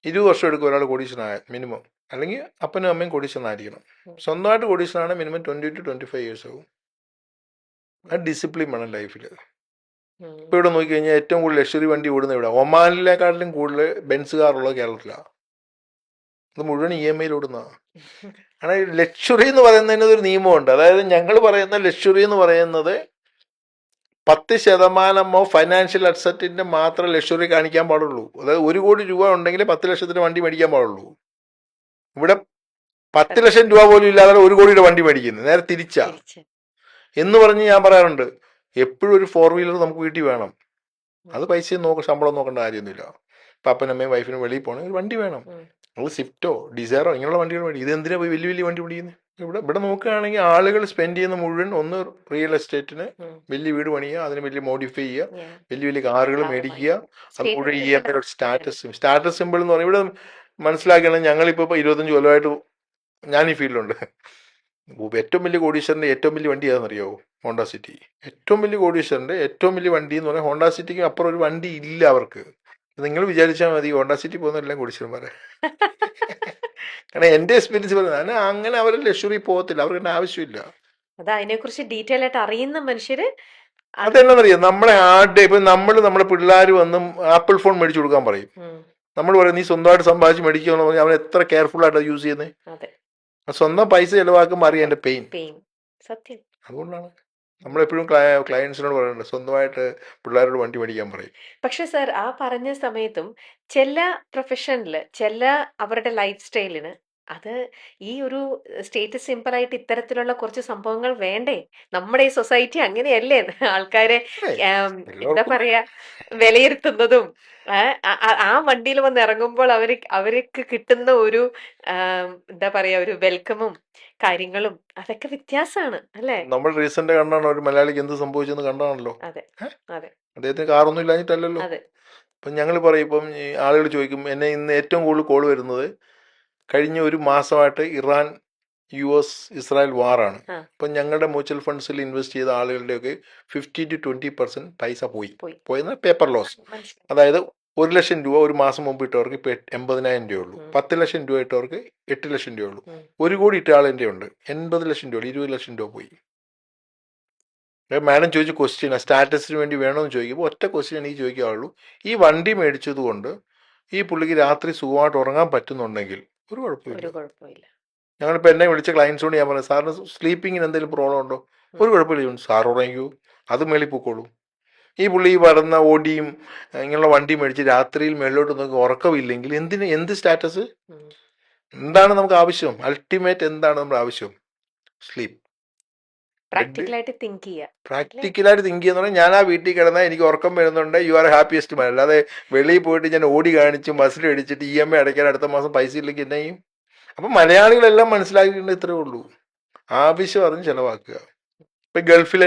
20 വർഷം എടുക്കും ഒരാൾ കോടീശ്വരനായ മിനിമം. അല്ലെങ്കിൽ അപ്പനും അമ്മയും കോടീശ്വരനായിരിക്കണം. സ്വന്തമായിട്ട് കോടീശ്വരനാണ് മിനിമം 20 to 25 ഇയേഴ്സ് ആവും. അത് ഡിസിപ്ലിൻ വേണം ലൈഫിൽ. ഇപ്പോൾ ഇവിടെ നോക്കിക്കഴിഞ്ഞാൽ ഏറ്റവും കൂടുതൽ ലക്ഷറി വണ്ടി ഓടുന്ന ഇവിടെ ഒമാനിലേക്കാട്ടിലും കൂടുതൽ ബെൻസ് കാറുള്ളത് കേരളത്തിലാണ്. ഇത് മുഴുവൻ EMI ഓടുന്നതാണ്. കാരണം ലക്ഷറി എന്ന് പറയുന്നതിന് ഒരു നിയമമുണ്ട്. അതായത് ഞങ്ങൾ പറയുന്ന ലക്ഷറി എന്ന് പറയുന്നത് 10% ഫൈനാൻഷ്യൽ അസറ്റിന്റെ മാത്രം ലക്ഷറി കാണിക്കാൻ പാടുള്ളൂ. അതായത് 1 കോടി രൂപ ഉണ്ടെങ്കിൽ 10 ലക്ഷത്തിന് വണ്ടി മേടിക്കാൻ പാടുള്ളൂ. ഇവിടെ 10 ലക്ഷം രൂപ പോലും ഇല്ലാതെ 1 കോടിയുടെ വണ്ടി മേടിക്കുന്നത് നേരെ തിരിച്ചാ എന്ന് പറഞ്ഞ് ഞാൻ പറയാറുണ്ട്. എപ്പോഴും ഒരു 4 വീലർ നമുക്ക് വീട്ടിൽ വേണം. അത് പൈസ ശമ്പളം നോക്കേണ്ട കാര്യമൊന്നുമില്ല. ഇപ്പം അപ്പനമ്മയും വൈഫിനും വെളിയിൽ പോകണമെങ്കിൽ ഒരു വണ്ടി വേണം. അത് സ്വിഫ്റ്റോ ഡിസയറോ ഇങ്ങനെയുള്ള വണ്ടികൾ മേടി. ഇത് എന്തിനാ പോയി വലിയ വണ്ടി മേടിക്കുന്നത്? ഇവിടെ നോക്കുകയാണെങ്കിൽ ആളുകൾ സ്പെൻഡ് ചെയ്യുന്ന മുഴുവൻ ഒന്ന് റിയൽ എസ്റ്റേറ്റിന്, വലിയ വീട് പണിയുക, അതിന് വലിയ മോഡിഫൈ ചെയ്യുക, വലിയ കാറുകൾ മേടിക്കുക, അത് മുഴുവൻ EMI സ്റ്റാറ്റസ് സിമ്പിൾ എന്ന് പറഞ്ഞാൽ ഇവിടെ മനസ്സിലാക്കണം. ഞങ്ങളിപ്പോൾ 25 കൊല്ലമായിട്ട് ഞാൻ ഈ ഫീൽഡിലുണ്ട്. ഏറ്റവും വലിയ കോടീശ്വരൻ്റെ ഏറ്റവും വലിയ വണ്ടി ഏതാണെന്നറിയാവോ? Honda city. ഏറ്റവും വലിയ കോടീശ്വരൻ്റെ ഏറ്റവും വലിയ വണ്ടി എന്ന് പറഞ്ഞാൽ ഹോണ്ട സിറ്റിക്ക് അപ്പുറം ഒരു വണ്ടി ഇല്ല അവർക്ക്. നിങ്ങൾ വിചാരിച്ചാൽ മതി ഹോണ്ട സിറ്റി പോകുന്നതെല്ലാം കോടീശ്വരന്മാരെ. കാരണം എൻ്റെ എക്സ്പീരിയൻസ് പറയുന്നത് അങ്ങനെ അവർ ലക്ഷറി പോകത്തില്ല, അവർക്ക് ആവശ്യമില്ല. അതിനെക്കുറിച്ച് ഡീറ്റെയിൽ ആയിട്ട് അറിയുന്ന മനുഷ്യര് അതെന്താണെന്നറിയാം. നമ്മളെ ഇപ്പം നമ്മുടെ പിള്ളേർ വന്നും ആപ്പിൾ ഫോൺ മേടിച്ചു കൊടുക്കാൻ പറയും. നമ്മൾ പറയും നീ സ്വന്തമായിട്ട് സമ്പാദിച്ച് മേടിക്കുമെന്ന് പറഞ്ഞാൽ അവൻ എത്ര കെയർഫുൾ ആയിട്ടാണ് യൂസ് ചെയ്യുന്നത്. സ്വന്തം പൈസ ചെലവാക്കുമ്പോൾ അറിയാം എൻ്റെ പെയിൻ. സത്യം. അതുകൊണ്ടാണ് നമ്മളെപ്പോഴും ക്ലയൻസിനോട് പറയുന്നത് സ്വന്തമായിട്ട് പിള്ളേരോട് വണ്ടി മേടിക്കാൻ പറയും. പക്ഷെ സർ, ആ പറഞ്ഞ സമയത്തും ചില പ്രൊഫഷനിൽ ചില അവരുടെ ലൈഫ് സ്റ്റൈലിന് അത് ഈ ഒരു സ്റ്റേറ്റസ് സിമ്പിളായിട്ട് ഇത്തരത്തിലുള്ള കുറച്ച് സംഭവങ്ങൾ വേണ്ടേ? നമ്മുടെ ഈ സൊസൈറ്റി അങ്ങനെയല്ലേ ആൾക്കാരെ എന്താ പറയാ വിലയിരുത്തുന്നതും ആ വണ്ടിയിൽ വന്ന് ഇറങ്ങുമ്പോൾ അവർക്ക് കിട്ടുന്ന ഒരു എന്താ പറയാ ഒരു വെൽക്കമും കാര്യങ്ങളും അതൊക്കെ വ്യത്യാസമാണ് അല്ലേ? നമ്മൾ റീസെന്റ് കണ്ടാണ് ഒരു മലയാളിക്ക് എന്ത് സംഭവിച്ചെന്ന് കണ്ടാണല്ലോ. അതെ അതെ. അദ്ദേഹത്തിന് കാറൊന്നും ഇല്ലാഞ്ഞിട്ടല്ലല്ലോ. ഇപ്പം ഞങ്ങൾ പറയും, ഇപ്പം ആളുകൾ ചോദിക്കും എന്നെ ഇന്ന് ഏറ്റവും കൂടുതൽ കോൾ വരുന്നത് കഴിഞ്ഞ ഒരു മാസമായിട്ട് ഇറാൻ US ഇസ്രായേൽ വാറാണ്. അപ്പം ഞങ്ങളുടെ മ്യൂച്വൽ ഫണ്ട്സിൽ ഇൻവെസ്റ്റ് ചെയ്ത ആളുകളുടെയൊക്കെ 50 to 20% പൈസ പോയെന്ന പേപ്പർ ലോസ്. അതായത് 1 ലക്ഷം രൂപ ഒരു മാസം മുമ്പ് ഇട്ടവർക്ക് ഇപ്പോൾ 80,000 രൂപയുള്ളൂ. 10 ലക്ഷം രൂപ ഇട്ടവർക്ക് 8 ലക്ഷം രൂപയുള്ളൂ. 1 കോടി ഇട്ട ആളിൻ്റെ ഉണ്ട് 80 ലക്ഷം രൂപ, 20 ലക്ഷം രൂപ പോയി. മാഡം ചോദിച്ച ക്വസ്റ്റ്യൻ സ്റ്റാറ്റസിന് വേണ്ടി വേണമെന്ന് ചോദിക്കുമ്പോൾ ഒറ്റ ക്വസ്റ്റ്യൻ എനിക്ക് ചോദിക്കാറുള്ളൂ. ഈ വണ്ടി മേടിച്ചത് കൊണ്ട് ഈ പുള്ളിക്ക് രാത്രി സുഖമായിട്ട് ഉറങ്ങാൻ പറ്റുന്നുണ്ടെങ്കിൽ ഒരു കുഴപ്പമില്ല. ഞങ്ങളിപ്പോൾ എന്നെ വിളിച്ച ക്ലയൻസിനോട് ഞാൻ പറഞ്ഞു, സാറിന് സ്ലീപ്പിങ്ങിന് എന്തെങ്കിലും പ്രോബ്ലം ഉണ്ടോ? ഒരു കുഴപ്പമില്ല, സാർ ഉറങ്ങിക്കൂ, അത് മേളിൽ പൊക്കോളൂ. ഈ പുള്ളി ഈ പറഞ്ഞ ഓടിയും ഇങ്ങനെയുള്ള വണ്ടി മേടിച്ച് രാത്രിയിൽ മേളിലോട്ട് നോക്കി ഉറക്കമില്ലെങ്കിൽ എന്ത് സ്റ്റാറ്റസ്? എന്താണ് നമുക്ക് ആവശ്യം? അൾട്ടിമേറ്റ് എന്താണ് നമ്മുടെ ആവശ്യം? സ്ലീപ്പ്. പ്രാക്ടിക്കലായിട്ട് തിങ്ക് ചെയ്യുന്ന പറഞ്ഞാൽ ഞാൻ ആ വീട്ടിൽ കിടന്നാൽ എനിക്ക് ഉറക്കം വരുന്നുണ്ട്, യു ആർ ഹാപ്പിയസ്റ്റ് മാൻ. അല്ലാതെ വെളിയിൽ പോയിട്ട് ഞാൻ ഓടി കാണിച്ച് ബസ്സിൽ അടിച്ചിട്ട് EMI അടയ്ക്കാൻ അടുത്ത മാസം പൈസ ഇല്ലെങ്കിൽ എന്നെ ചെയ്യും? അപ്പം മലയാളികളെല്ലാം മനസ്സിലാക്കിയിട്ടുണ്ട്, ഇത്രേ ഉള്ളൂ. ആവശ്യം അറിഞ്ഞ് ചിലവാക്കുക. ഇപ്പം ഗൾഫിലെ